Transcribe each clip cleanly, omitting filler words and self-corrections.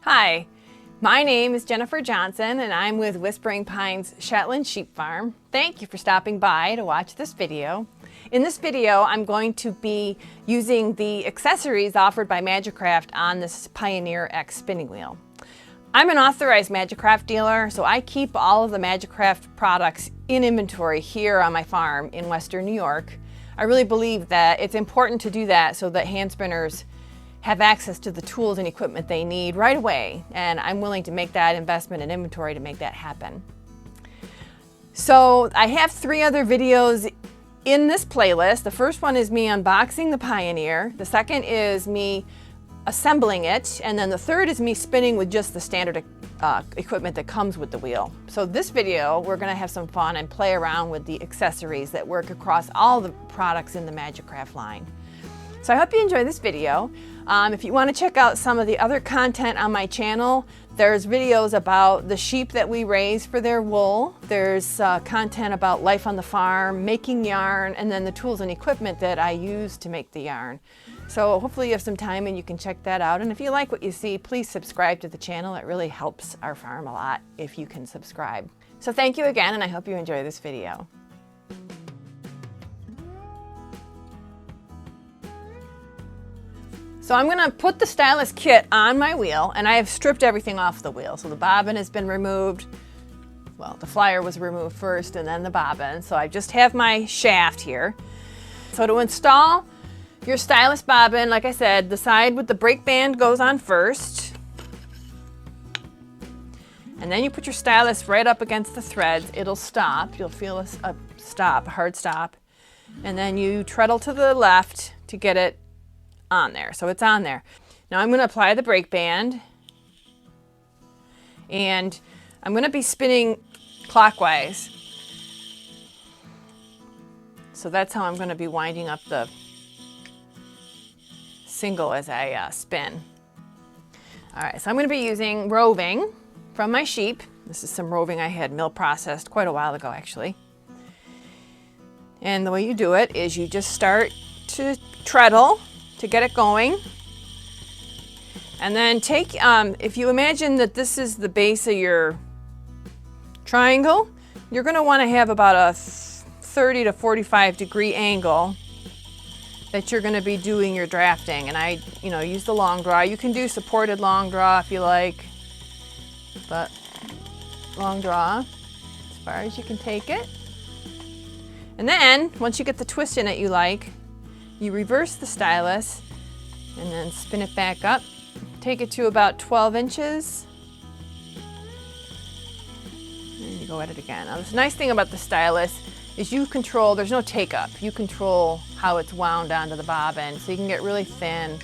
Hi, my name is Jennifer Johnson and I'm with Whispering Pines Shetland Sheep Farm. Thank you for stopping by to watch this video. In this video, I'm going to be using the accessories offered by Majacraft on this Pioneer X spinning wheel. I'm an authorized Majacraft dealer, so I keep all of the Majacraft products in inventory here on my farm in Western New York. I really believe that it's important to do that so that hand spinners have access to the tools and equipment they need right away, and I'm willing to make that investment in inventory to make that happen. So I have 3 other videos in this playlist. The first one is me unboxing the Pioneer, the second is me assembling it, and then the third is me spinning with just the standard equipment that comes with the wheel. So this video, we're going to have some fun and play around with the accessories that work across all the products in the Majacraft line. So I hope you enjoy this video. If you want to check out some of the other content on my channel, there's videos about the sheep that we raise for their wool. There's content about life on the farm, making yarn, and then the tools and equipment that I use to make the yarn. So hopefully you have some time and you can check that out. And if you like what you see, please subscribe to the channel. It really helps our farm a lot if you can subscribe. So thank you again, and I hope you enjoy this video. So I'm going to put the Stylus Kit on my wheel, and I have stripped everything off the wheel. So the bobbin has been removed. Well, the flyer was removed first and then the bobbin. So I just have my shaft here. So to install your Stylus bobbin, like I said, the side with the brake band goes on first. And then you put your stylus right up against the threads. It'll stop. You'll feel a stop, a hard stop. And then you treadle to the left to get it on there. So it's on there. Now I'm going to apply the brake band, and I'm going to be spinning clockwise. So that's how I'm going to be winding up the single as I spin. All right, so I'm going to be using roving from my sheep. This is some roving I had mill processed quite a while ago, actually. And the way you do it is you just start to treadle to get it going, and then take, if you imagine that this is the base of your triangle, you're going to want to have about a 30 to 45 degree angle that you're going to be doing your drafting. And I use the long draw. You can do supported long draw if you like, but long draw as far as you can take it. And then once you get the twist in it you like, you reverse the stylus and then spin it back up. Take it to about 12 inches. And you go at it again. Now, the nice thing about the stylus is you control, there's no take up. You control how it's wound onto the bobbin, so you can get really thin.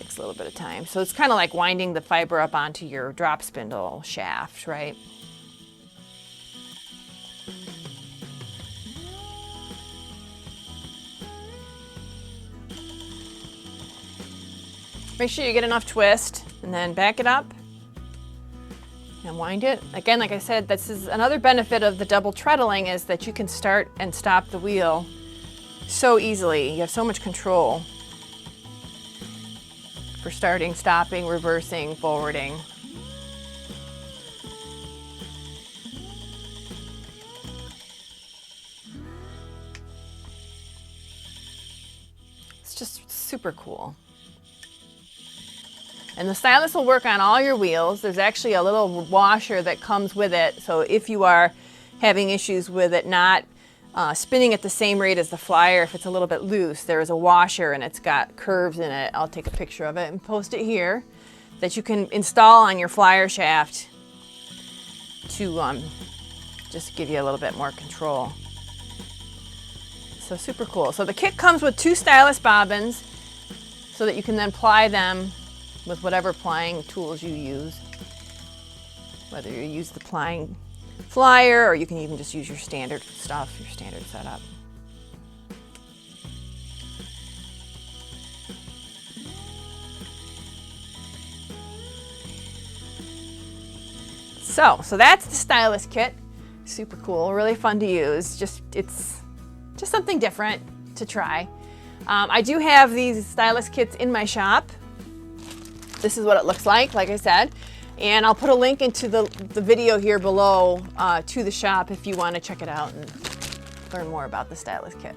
A little bit of time. So it's kind of like winding the fiber up onto your drop spindle shaft, right? Make sure you get enough twist and then back it up and wind it. Again, like I said, this is another benefit of the double treadling, is that you can start and stop the wheel so easily. You have so much control for starting, stopping, reversing, forwarding. It's just super cool. And the stylus will work on all your wheels. There's actually a little washer that comes with it, so if you are having issues with it not spinning at the same rate as the flyer, if it's a little bit loose, there is a washer and it's got curves in it. I'll take a picture of it and post it here, that you can install on your flyer shaft to just give you a little bit more control. So super cool. So the kit comes with 2 stylus bobbins so that you can then ply them with whatever plying tools you use, whether you use the plying flyer or you can even just use your standard stuff, your standard setup. So that's the Stylus Kit. Super cool, really fun to use. Just, it's just something different to try. I do have these Stylus kits in my shop. This is what it looks like I said. And I'll put a link into the video here below to the shop if you want to check it out and learn more about the Stylus kit.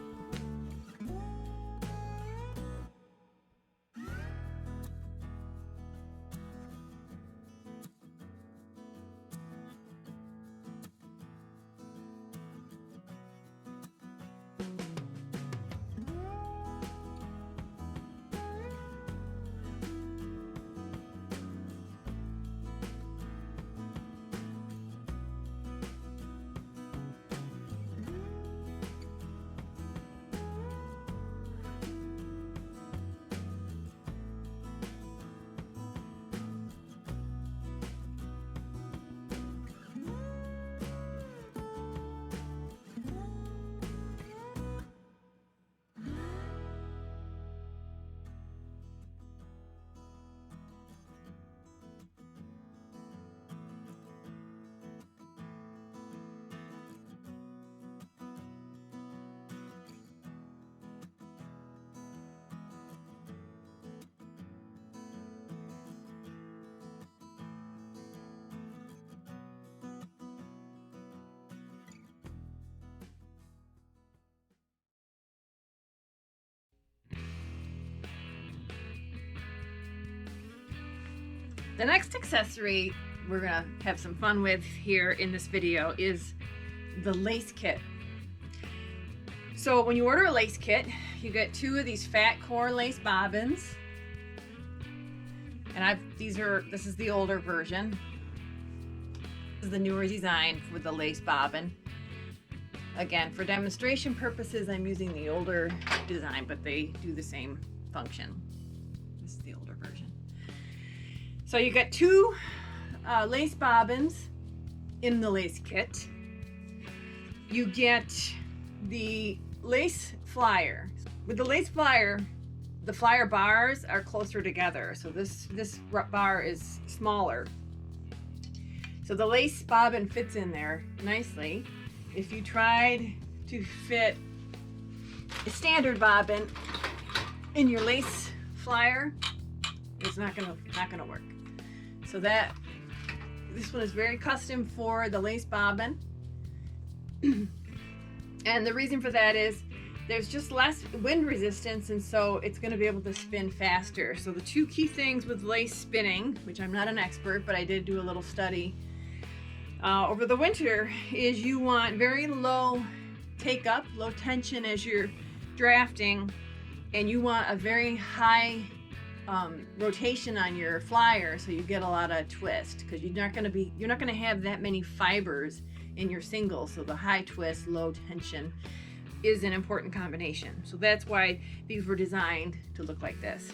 The next accessory we're gonna have some fun with here in this video is the lace kit. So when you order a lace kit, you get 2 of these fat core lace bobbins. And this is the older version. This is the newer design with the lace bobbin. Again, for demonstration purposes, I'm using the older design, but they do the same function. This is the older version. So you get 2 lace bobbins in the lace kit. You get the lace flyer. With the lace flyer, the flyer bars are closer together. So this bar is smaller. So the lace bobbin fits in there nicely. If you tried to fit a standard bobbin in your lace flyer, it's not gonna work. So this one is very custom for the lace bobbin. And the reason for that is there's just less wind resistance, and so it's going to be able to spin faster. So the 2 key things with lace spinning, which I'm not an expert, but I did do a little study over the winter, is you want very low take up, low tension as you're drafting, and you want a very high rotation on your flyer, so you get a lot of twist, because you're not going to have that many fibers in your single. So the high twist, low tension is an important combination. So that's why these were designed to look like this.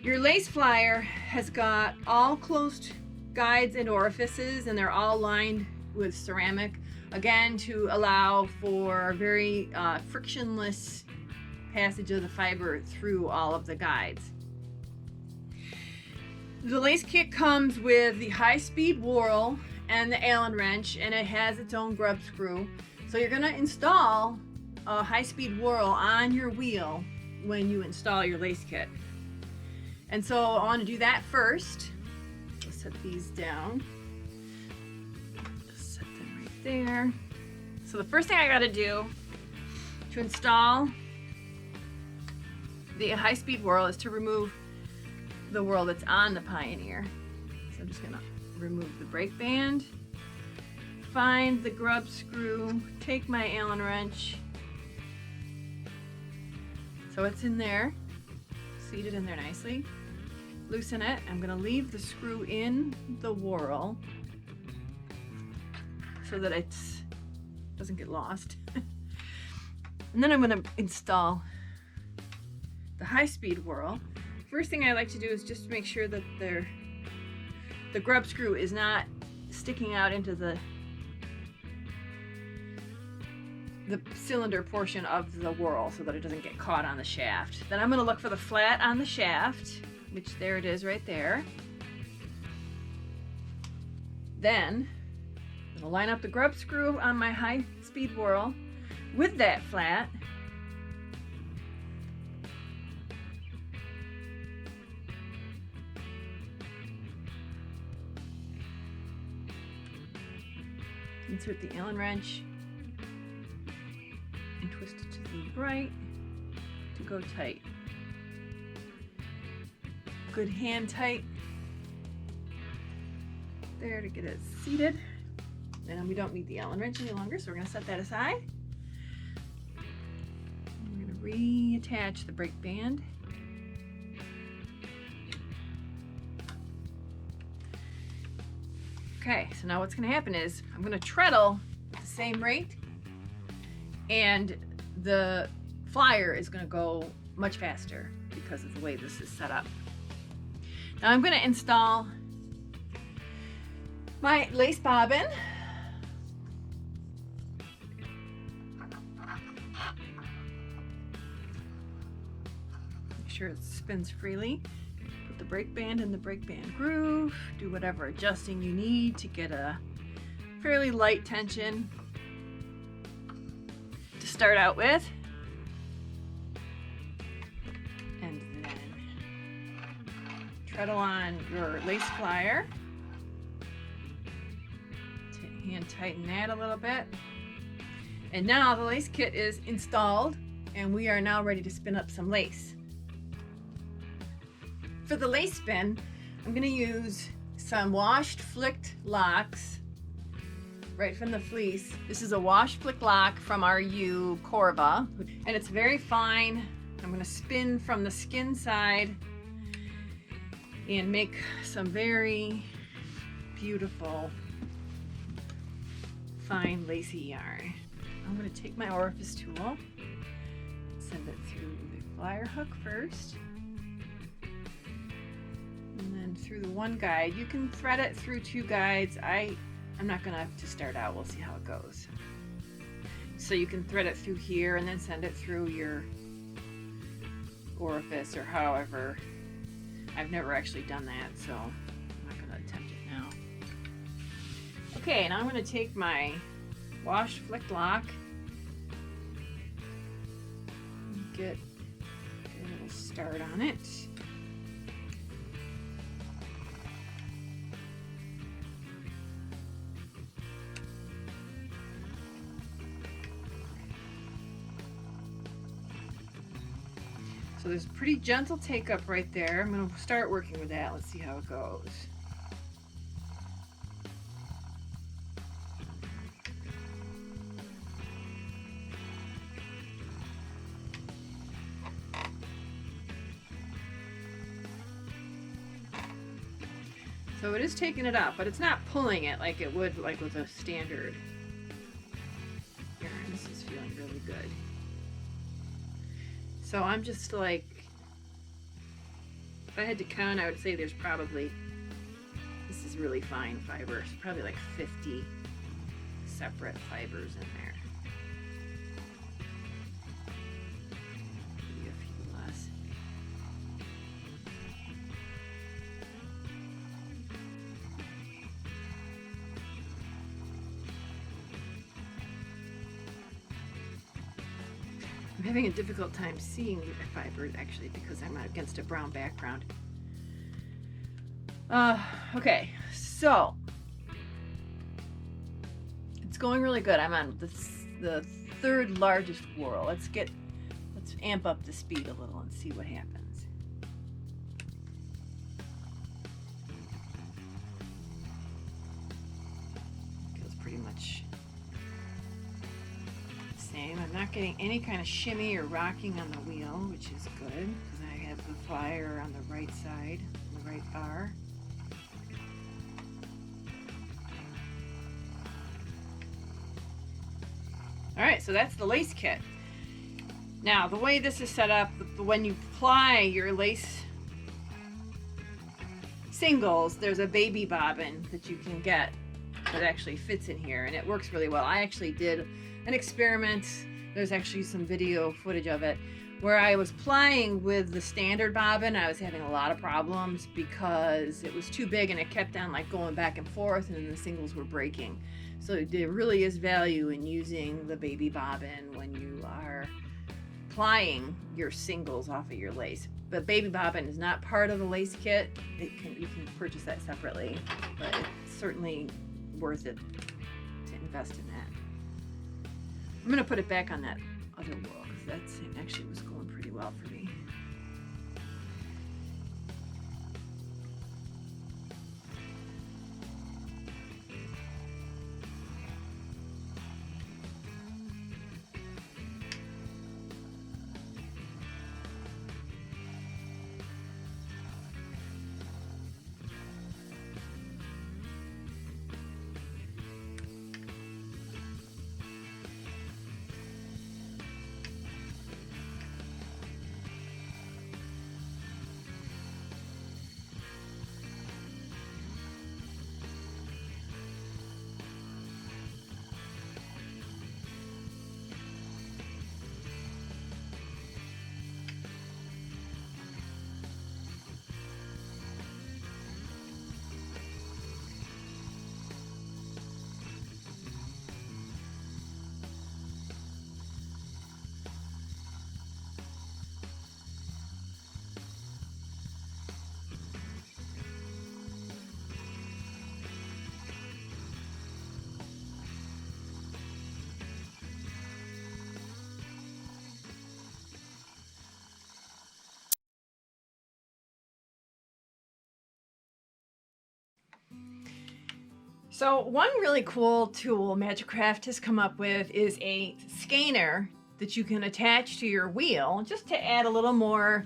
Your lace flyer has got all closed guides and orifices, and they're all lined with ceramic, again to allow for very frictionless passage of the fiber through all of the guides. The lace kit comes with the high-speed whorl and the Allen wrench, and it has its own grub screw. So you're going to install a high-speed whorl on your wheel when you install your lace kit. And so I want to do that first. Let's set these down. Just set them right there. So the first thing I got to do to install the high-speed whorl is to remove the whorl that's on the Pioneer. So I'm just going to remove the brake band, find the grub screw, take my Allen wrench. So it's in there, seated in there nicely. Loosen it. I'm going to leave the screw in the whorl so that it doesn't get lost. And then I'm going to install the high-speed whorl. First thing I like to do is just make sure that the grub screw is not sticking out into the cylinder portion of the whorl, so that it doesn't get caught on the shaft. Then I'm going to look for the flat on the shaft, which there it is right there. Then I'm going to line up the grub screw on my high-speed whorl, with that flat, insert the Allen wrench and twist it to the right to go tight. Good hand tight there to get it seated. And we don't need the Allen wrench any longer, so we're going to set that aside. We're going to reattach the brake band. Okay, so now what's going to happen is I'm going to treadle at the same rate, and the flyer is going to go much faster because of the way this is set up. Now I'm going to install my lace bobbin. Make sure it spins freely. Put the brake band in the brake band groove. Do whatever adjusting you need to get a fairly light tension to start out with. And then treadle on your lace flyer. Hand tighten that a little bit. And now the lace kit is installed, and we are now ready to spin up some lace. For the lace spin, I'm going to use some washed flicked locks right from the fleece. This is a washed flicked lock from RU Corva, and it's very fine. I'm going to spin from the skin side and make some very beautiful fine lacy yarn. I'm going to take my orifice tool, send it through the flyer hook first, and then through the one guide. You can thread it through two guides. I'm not going to start out. We'll see how it goes. So you can thread it through here and then send it through your orifice or however. I've never actually done that, so I'm not going to attempt it now. Okay, now I'm going to take my washed flicked lock and get a little start on it. So there's a pretty gentle take up right there. I'm going to start working with that. Let's see how it goes. So it is taking it up, but it's not pulling it like it would like with a standard yarn. This is feeling really good. So I'm just like, if I had to count, I would say there's probably, this is really fine fibers, probably like 50 separate fibers in there. Maybe a few less. I'm having a difficult time seeing the fibers actually because I'm against a brown background. Okay, so it's going really good. I'm on the third largest whorl. Let's amp up the speed a little and see what happens. Feels pretty much same. I'm not getting any kind of shimmy or rocking on the wheel, which is good because I have the flyer on the right side, on the right bar. All right, so that's the lace kit. Now, the way this is set up, when you apply your lace singles, there's a baby bobbin that you can get that actually fits in here, and it works really well. I actually did an experiment. There's actually some video footage of it Where I was plying with the standard bobbin, I was having a lot of problems because it was too big and it kept on like going back and forth, and then the singles were breaking. So there really is value in using the baby bobbin when you are plying your singles off of your lace. But baby bobbin is not part of the lace kit. You can purchase that separately, but it's certainly worth it to invest in that. I'm gonna put it back on that other wheel because that actually was going pretty well for me. So one really cool tool Majacraft has come up with is a skeiner that you can attach to your wheel just to add a little more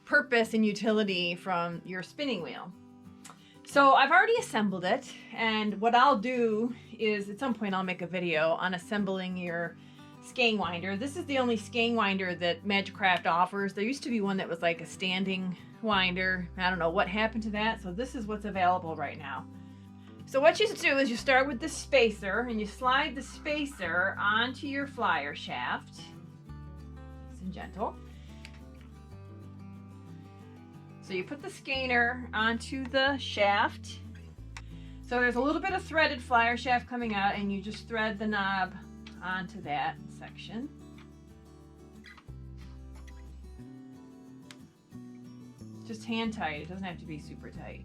purpose and utility from your spinning wheel. So I've already assembled it, and what I'll do is at some point I'll make a video on assembling your skein winder. This is the only skein winder that Majacraft offers. There used to be one that was like a standing winder. I don't know what happened to that, so this is what's available right now. So what you do is you start with the spacer and you slide the spacer onto your flyer shaft. Nice and gentle. So you put the skeiner onto the shaft. So there's a little bit of threaded flyer shaft coming out, and you just thread the knob onto that section. Just hand tight, it doesn't have to be super tight.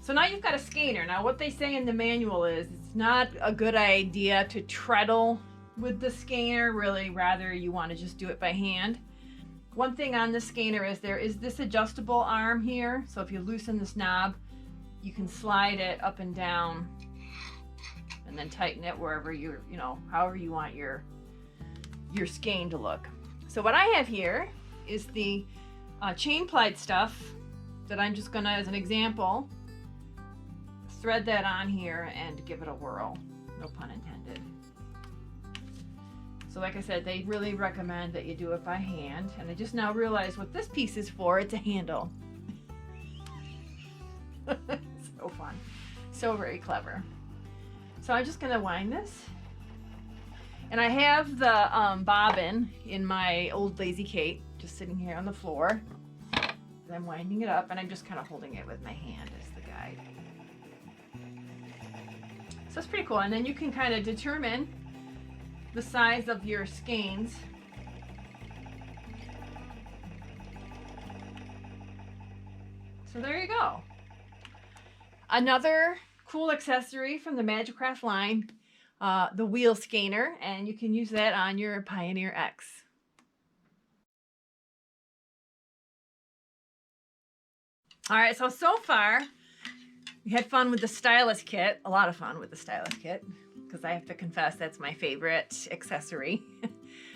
So now you've got a skeiner. Now what they say in the manual is it's not a good idea to treadle with the skeiner, really, rather you want to just do it by hand. One thing on the skeiner is there is this adjustable arm here, so if you loosen this knob, you can slide it up and down and then tighten it wherever you're, however you want your skein to look. So what I have here is the chain plied stuff that I'm just gonna, as an example, thread that on here and give it a whirl, no pun intended. So like I said, they really recommend that you do it by hand, and I just now realized what this piece is for. It's a handle. So fun, so very clever. So I'm just gonna wind this, and I have the bobbin in my old Lazy Kate just sitting here on the floor, and I'm winding it up, and I'm just kind of holding it with my hand as the guide. So it's pretty cool, and then you can kind of determine the size of your skeins. So there you go. Another cool accessory from the Majacraft line, the Wheel Skeiner, and you can use that on your Pioneer X. All right, so far, we had fun with the Stylus Kit, a lot of fun with the Stylus Kit, because I have to confess that's my favorite accessory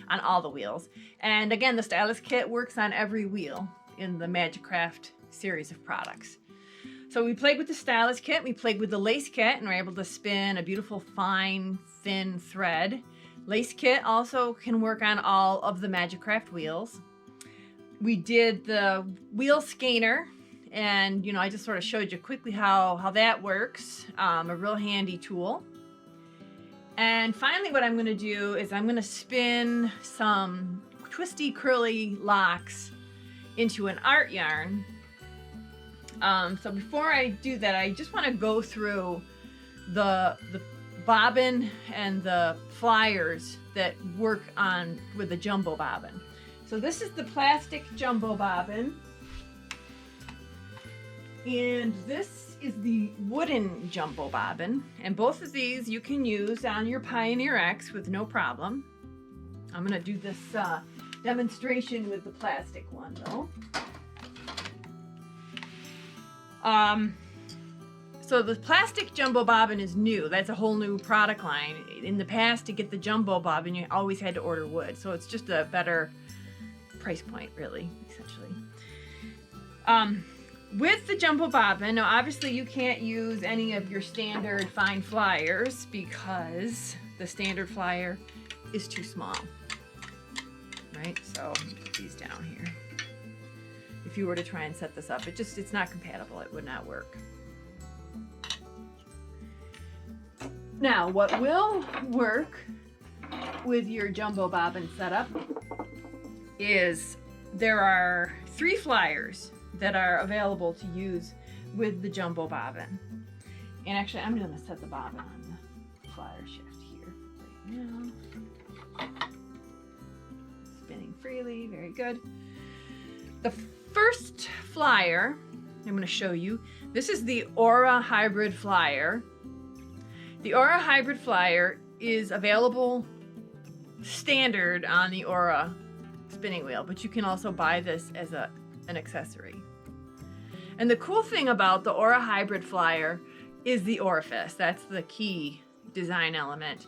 on all the wheels. And again, the Stylus Kit works on every wheel in the Majacraft series of products. So we played with the Stylus Kit, we played with the Lace Kit, and we're able to spin a beautiful, fine, thin thread. Lace Kit also can work on all of the Majacraft wheels. We did the Wheel Skeiner, and I just sort of showed you quickly how that works. A real handy tool. And finally what I'm going to do is I'm going to spin some twisty curly locks into an art yarn. So before I do that, I just want to go through the bobbin and the flyers that work on with the jumbo bobbin. So this is the plastic jumbo bobbin, and this is the wooden jumbo bobbin, and both of these you can use on your Pioneer X with no problem. I'm going to do this demonstration with the plastic one though. So the plastic jumbo bobbin is new. That's a whole new product line. In the past, to get the jumbo bobbin, you always had to order wood. So it's just a better price point, really, essentially. With the jumbo bobbin, now obviously you can't use any of your standard fine flyers because the standard flyer is too small, right? So put these down here. If you were to try and set this up, it's not compatible. It would not work. Now, what will work with your jumbo bobbin setup is there are 3 flyers that are available to use with the jumbo bobbin. And actually, I'm going to set the bobbin on the flyer shift here right now. Spinning freely, very good. The first flyer I'm going to show you, this is the Aura Hybrid Flyer. The Aura Hybrid Flyer is available standard on the Aura spinning wheel, but you can also buy this as an accessory. And the cool thing about the Aura Hybrid Flyer is the orifice. That's the key design element.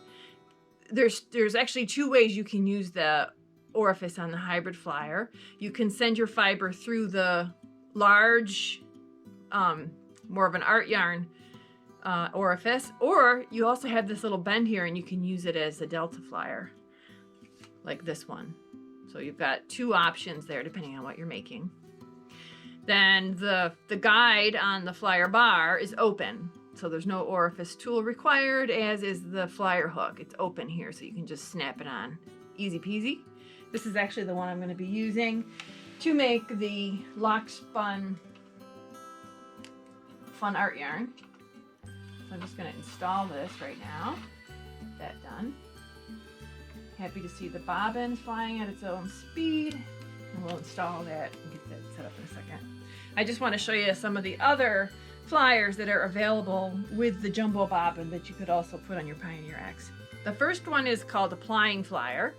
There's actually 2 ways you can use the orifice on the Hybrid Flyer. You can send your fiber through the large, more of an art yarn orifice, or you also have this little bend here and you can use it as a Delta Flyer, like this one. So you've got 2 options there depending on what you're making. Then the guide on the flyer bar is open, so there's no orifice tool required, as is the flyer hook. It's open here, so you can just snap it on. Easy peasy. This is actually the one I'm going to be using to make the lock spun fun art yarn. So I'm just going to install this right now. Get that done. Happy to see the bobbin flying at its own speed. And we'll install that and get that set up in a second. I just want to show you some of the other flyers that are available with the jumbo bobbin that you could also put on your Pioneer X. The first one is called Applying Flyer.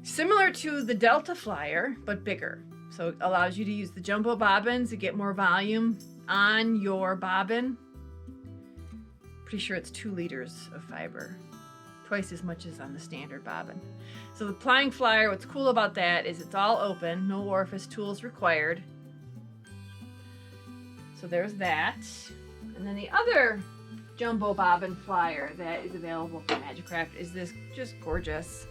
Similar to the Delta Flyer, but bigger. So it allows you to use the jumbo bobbins to get more volume on your bobbin. Pretty sure it's 2 liters of fiber, twice as much as on the standard bobbin. So the Applying Flyer, what's cool about that is it's all open, no orifice tools required. So there's that. And then the other jumbo bobbin flyer that is available from Majacraft is this just gorgeous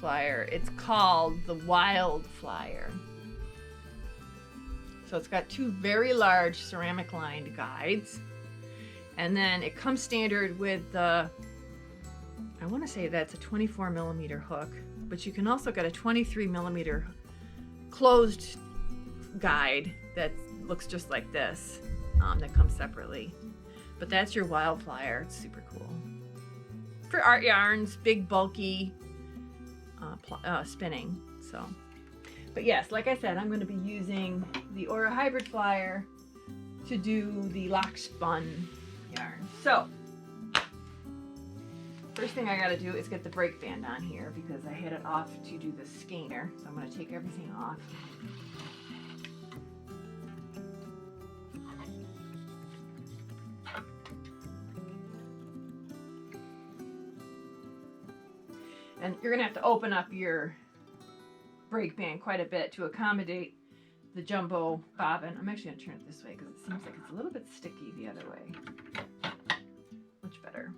flyer. It's called the Wild Flyer. So it's got 2 very large ceramic lined guides. And then it comes standard with the, I want to say that's a 24 millimeter hook, but you can also get a 23 millimeter closed guide that looks just like this, that comes separately. But that's your Wild Flyer. It's super cool. For art yarns, big, bulky spinning. So, but yes, like I said, I'm going to be using the Aura Hybrid Flyer to do the lock spun yarn. So, first thing I got to do is get the brake band on here because I had it off to do the skeiner. So I'm going to take everything off. And you're going to have to open up your brake band quite a bit to accommodate the jumbo bobbin. I'm actually going to turn it this way because it seems like it's a little bit sticky the other way. Much better.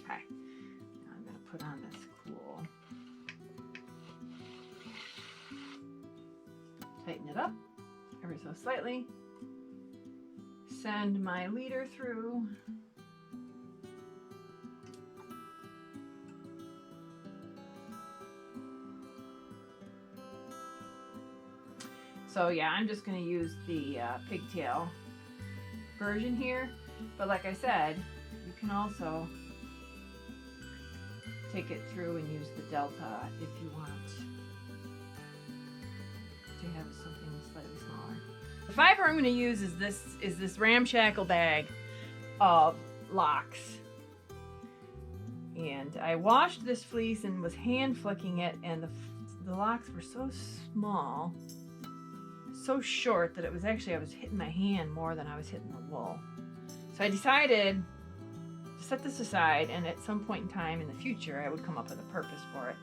Okay. Now I'm going to put on this cool. Tighten it up ever so slightly. send my leader through. So yeah, I'm just going to use the pigtail version here, but like I said, you can also take it through and use the delta if you want to have something slightly smaller. The fiber I'm going to use is this ramshackle bag of locks. And I washed this fleece and was hand flicking it, and the locks were so small, so short, that it was actually, I was hitting my hand more than I was hitting the wool. So I decided to set this aside, and at some point in time in the future I would come up with a purpose for it,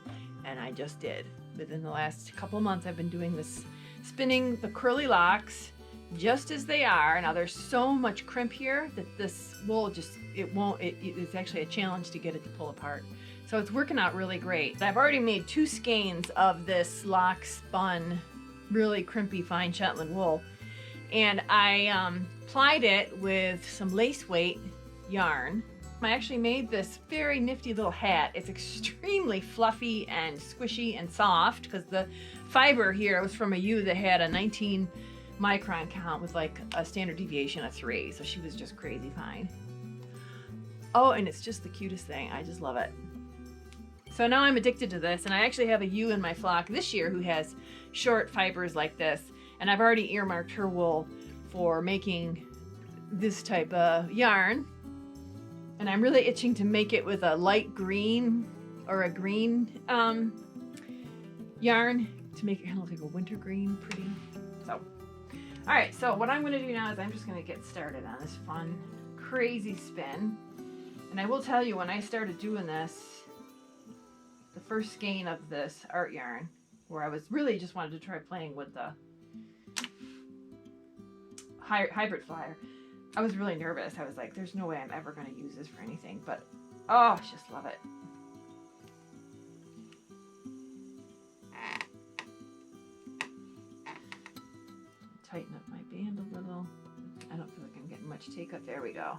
and I just did. Within the last couple months I've been doing this, spinning the curly locks just as they are. Now there's so much crimp here that this wool just, it's actually a challenge to get it to pull apart. So it's working out really great. I've already made 2 skeins of this lock spun, really crimpy fine Shetland wool, and I plied it with some lace weight yarn. I actually made this very nifty little hat. It's extremely fluffy and squishy and soft because the fiber here was from a ewe that had a 19 micron count with like a standard deviation of 3, so she was just crazy fine. Oh, and it's just the cutest thing. I just love it. So now I'm addicted to this, and I actually have a ewe in my flock this year who has short fibers like this, and I've already earmarked her wool for making this type of yarn. And I'm really itching to make it with a light green or a green yarn to make it kind of look like a winter green, pretty. So, all right, so what I'm gonna do now is I'm just gonna get started on this fun, crazy spin. And I will tell you, when I started doing this, the first skein of this art yarn, where I was really just wanted to try playing with the hybrid flyer, I was really nervous. I was like, there's no way I'm ever going to use this for anything, but oh, I just love it. Tighten up my band a little. I don't feel like I'm getting much take up. There we go.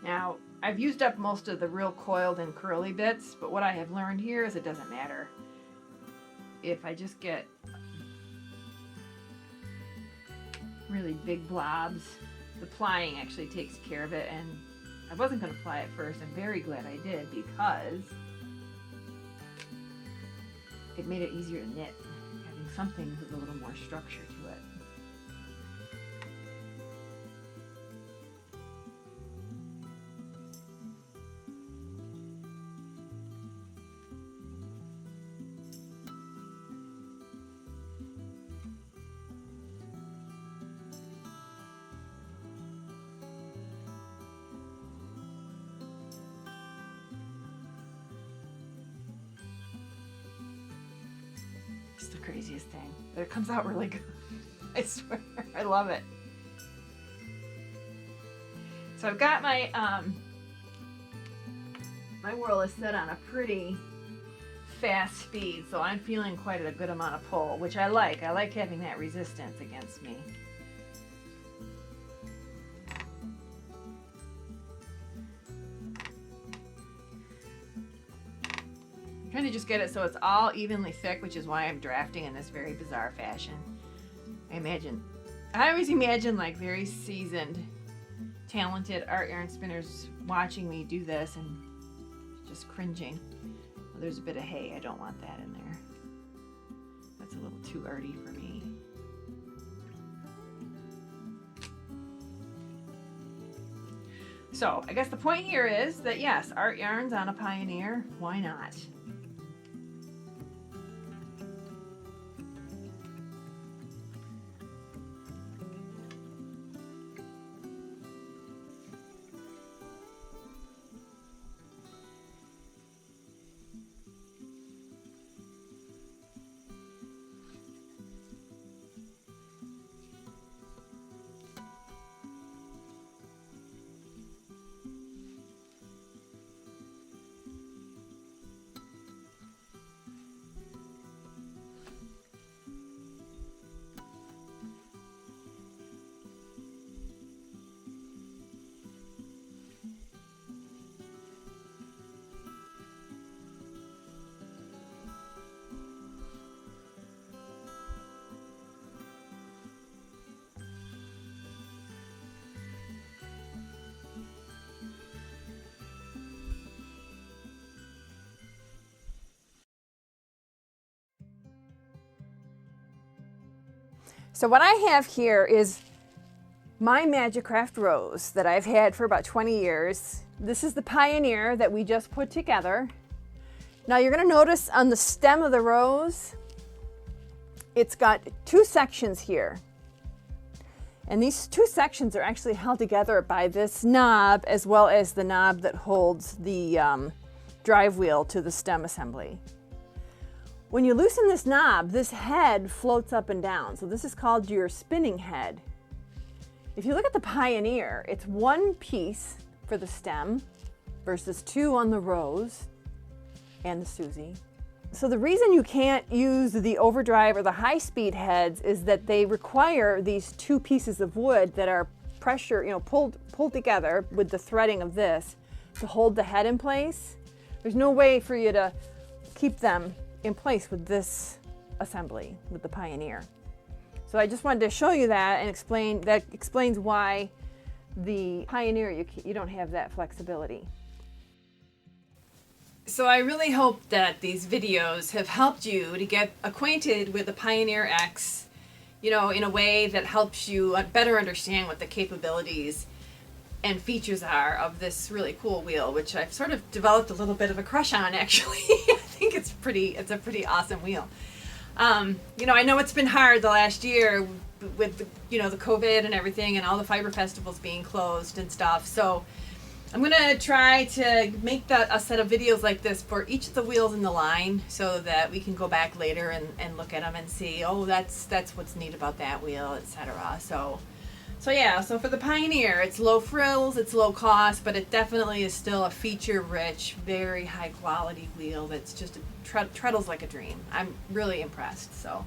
Now, I've used up most of the real coiled and curly bits, but what I have learned here is it doesn't matter. If I just get really big blobs, the plying actually takes care of it, and I wasn't going to ply it first. I'm very glad I did, because it made it easier to knit, having something with a little more structure to it. It's the craziest thing, but it comes out really good. I swear, I love it. So I've got my my whirl is set on a pretty fast speed, so I'm feeling quite a good amount of pull, which I like. I like having that resistance against me. I'm trying to just get it so it's all evenly thick, which is why I'm drafting in this very bizarre fashion. I always imagine like very seasoned, talented art yarn spinners watching me do this and just cringing. Well, there's a bit of hay. I don't want that in there. That's a little too arty for me. So I guess the point here is that yes, art yarns on a Pioneer, why not? So what I have here is my Majacraft rose that I've had for about 20 years. This is the Pioneer that we just put together. Now you're going to notice on the stem of the rose, it's got two sections here. And these two sections are actually held together by this knob as well as the knob that holds the drive wheel to the stem assembly. When you loosen this knob, this head floats up and down. So this is called your spinning head. If you look at the Pioneer, it's one piece for the stem versus two on the rose and the Susie. So the reason you can't use the overdrive or the high-speed heads is that they require these two pieces of wood that are pulled together with the threading of this to hold the head in place. There's no way for you to keep them in place with this assembly, with the Pioneer. So I just wanted to show you that and explains why the Pioneer, you don't have that flexibility. So I really hope that these videos have helped you to get acquainted with the Pioneer X, in a way that helps you better understand what the capabilities and features are of this really cool wheel, which I've sort of developed a little bit of a crush on, actually. I think it's a pretty awesome wheel. I know it's been hard the last year with the COVID and everything and all the fiber festivals being closed and stuff. So I'm gonna try to make a set of videos like this for each of the wheels in the line so that we can go back later and look at them and see, oh, that's what's neat about that wheel, etc. So yeah, so for the Pioneer, it's low frills, it's low cost, but it definitely is still a feature-rich, very high-quality wheel that's just treadles like a dream. I'm really impressed. So